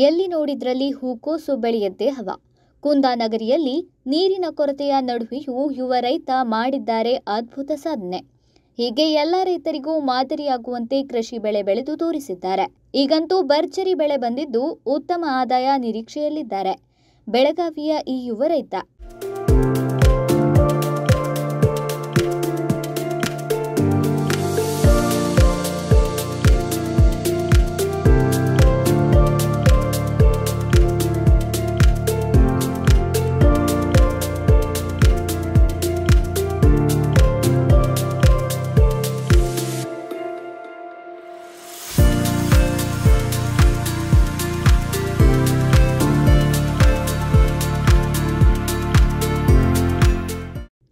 ಎಲ್ಲಿ ನೋಡಿದ್ರಲ್ಲಿ ಹೂಕೋಸು ಬೆಳೆಯದ್ದೇ ಹವ. ಕುಂದಾನಗರಿಯಲ್ಲಿ ನೀರಿನ ಕೊರತೆಯ ನಡುವೆಯೂ ಯುವ ರೈತ ಮಾಡಿದ್ದಾರೆ ಅದ್ಭುತ ಸಾಧನೆ. ಹೀಗೆ ಎಲ್ಲ ರೈತರಿಗೂ ಮಾದರಿಯಾಗುವಂತೆ ಕೃಷಿ ಬೆಳೆ ಬೆಳೆದು ತೋರಿಸಿದ್ದಾರೆ. ಈಗಂತೂ ಭರ್ಜರಿ ಬೆಳೆ ಬಂದಿದ್ದು ಉತ್ತಮ ಆದಾಯ ನಿರೀಕ್ಷೆಯಲ್ಲಿದ್ದಾರೆ ಬೆಳಗಾವಿಯ ಈ ಯುವ ರೈತ.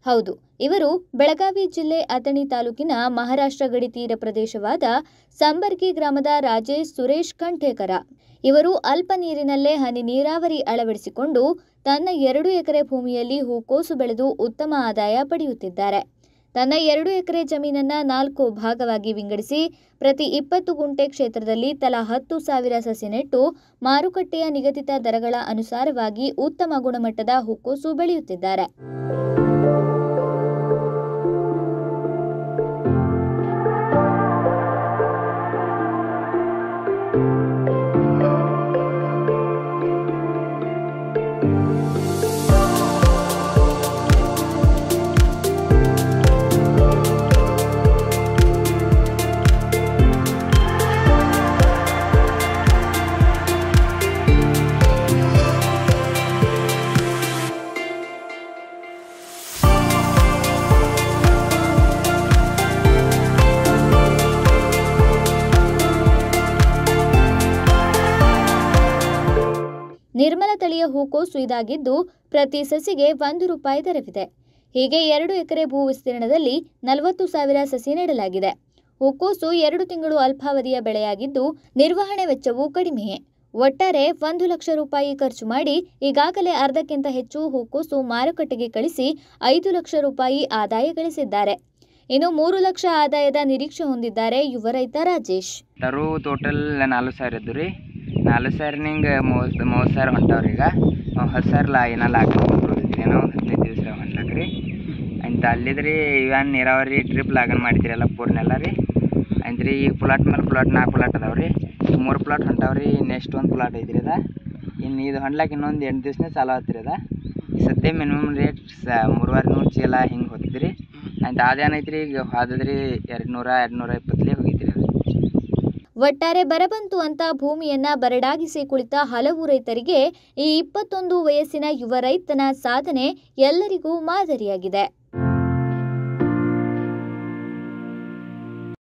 ಹೌದು, ಇವರು ಬೆಳಗಾವಿ ಜಿಲ್ಲೆ ಅಥಣಿ ತಾಲೂಕಿನ ಮಹಾರಾಷ್ಟ್ರ ಗಡಿ ತೀರ ಪ್ರದೇಶವಾದ ಸಂಬರ್ಗಿ ಗ್ರಾಮದ ರಾಜೇಶ್ ಸುರೇಶ್ ಕಂಠೇಕರ. ಇವರು ಅಲ್ಪ ನೀರಿನಲ್ಲೇ ಹನಿ ನೀರಾವರಿ ಅಳವಡಿಸಿಕೊಂಡು ತನ್ನ 2 ಎಕರೆ ಭೂಮಿಯಲ್ಲಿ ಹೂಕೋಸು ಬೆಳೆದು ಉತ್ತಮ ಆದಾಯ ಪಡೆಯುತ್ತಿದ್ದಾರೆ. ತನ್ನ 2 ಎಕರೆ ಜಮೀನನ್ನ 4 ಭಾಗವಾಗಿ ವಿಂಗಡಿಸಿ ಪ್ರತಿ 20 ಗುಂಟೆ ಕ್ಷೇತ್ರದಲ್ಲಿ ತಲಾ 10,000 ಸಸಿ ನೆಟ್ಟು ಮಾರುಕಟ್ಟೆಯ ನಿಗದಿತ ದರಗಳ ಅನುಸಾರವಾಗಿ ಉತ್ತಮ ಗುಣಮಟ್ಟದ ಹೂಕೋಸು ಬೆಳೆಯುತ್ತಿದ್ದಾರೆ. ನಿರ್ಮಲ ತಳಿಯ ಹೂಕೋಸು ಇದಾಗಿದ್ದು ಪ್ರತಿ ಸಸಿಗೆ ₹1 ದರವಿದೆ. ಹೀಗೆ 2 ಎಕರೆ ಭೂ ವಿಸ್ತೀರ್ಣದಲ್ಲಿ 40,000 ಸಸಿ ನೆಡಲಾಗಿದೆ. ಹೂಕೋಸು 2 ತಿಂಗಳು ಅಲ್ಪಾವಧಿಯ ಬೆಳೆಯಾಗಿದ್ದು ನಿರ್ವಹಣೆ ವೆಚ್ಚವೂ ಕಡಿಮೆಯೇ. ಒಟ್ಟಾರೆ ₹1,00,000 ಖರ್ಚು ಮಾಡಿ ಈಗಾಗಲೇ ಅರ್ಧಕ್ಕಿಂತ ಹೆಚ್ಚು ಹೂಕೋಸು ಮಾರುಕಟ್ಟೆಗೆ ಕಳಿಸಿ ₹5,00,000 ಆದಾಯ ಗಳಿಸಿದ್ದಾರೆ. ಇನ್ನು 3 ಲಕ್ಷ ಆದಾಯದ ನಿರೀಕ್ಷೆ ಹೊಂದಿದ್ದಾರೆ ಯುವ ರೈತ ರಾಜೇಶ್. ಟೋಟಲ್ 4,000 ಇದ್ದು ರೀ. 4,000 ನಿಂಗೆ 30,000 ಹೊಂಟವ್ರಿ. ಈಗ 10,000 ಏನೋ ಲಾಗ್ರಿ ಏನೋ 15 ದಿವಸ ಹೊಂಟ್ಲಾಕ್ರಿ ಅಂತ ಅಲ್ಲಿದ್ರಿ. ಇವನ್ ನೀರಾವರಿ ಡ್ರಿಪ್ ಲಾಗನ್ ಮಾಡಿದ್ರಲ್ಲ ಪೂರ್ನೆಲ್ಲ ರೀ ಅಂದ್ರಿ. ಈಗ ಪ್ಲಾಟ್ ಮೇಲೆ ಪ್ಲಾಟ್ 4 ಪ್ಲಾಟ್ ಅದಾವ್ರಿ. 3 ಪ್ಲಾಟ್ ಹೊಂಟಾವ್ರಿ. ನೆಕ್ಸ್ಟ್ 1 ಪ್ಲಾಟ್ ಐತ್ರಿ ಅದ. ಇನ್ನು ಇದು ಹೊಂಡ್ಲಾಕ ಇನ್ನೊಂದು 8 ದಿವಸನೇ ಚಾಲು ಆತ್ರಿ ಅದ. ಈ ಸದ್ಯ ಮಿನಿಮಮ್ ರೇಟ್ 3,200 ಚೀಲ ಹಿಂಗೆ ಹೋಗ್ತಿದ್ರಿ. ಅಂತ ಅದೇನೈತ್ರಿ ಈಗ ಹೋದ್ರಿ 200-220 ಹೋಗಿದ್ರಿ ಅದು. ಒಟ್ಟಾರೆ ಬರಬಂತು ಅಂತ ಭೂಮಿಯನ್ನ ಬರಡಾಗಿಸಿ ಕುಳಿತ ಹಲವು ರೈತರಿಗೆ ಈ 21 ವಯಸ್ಸಿನ ಯುವ ರೈತನ ಸಾಧನೆ ಎಲ್ಲರಿಗೂ ಮಾದರಿಯಾಗಿದೆ.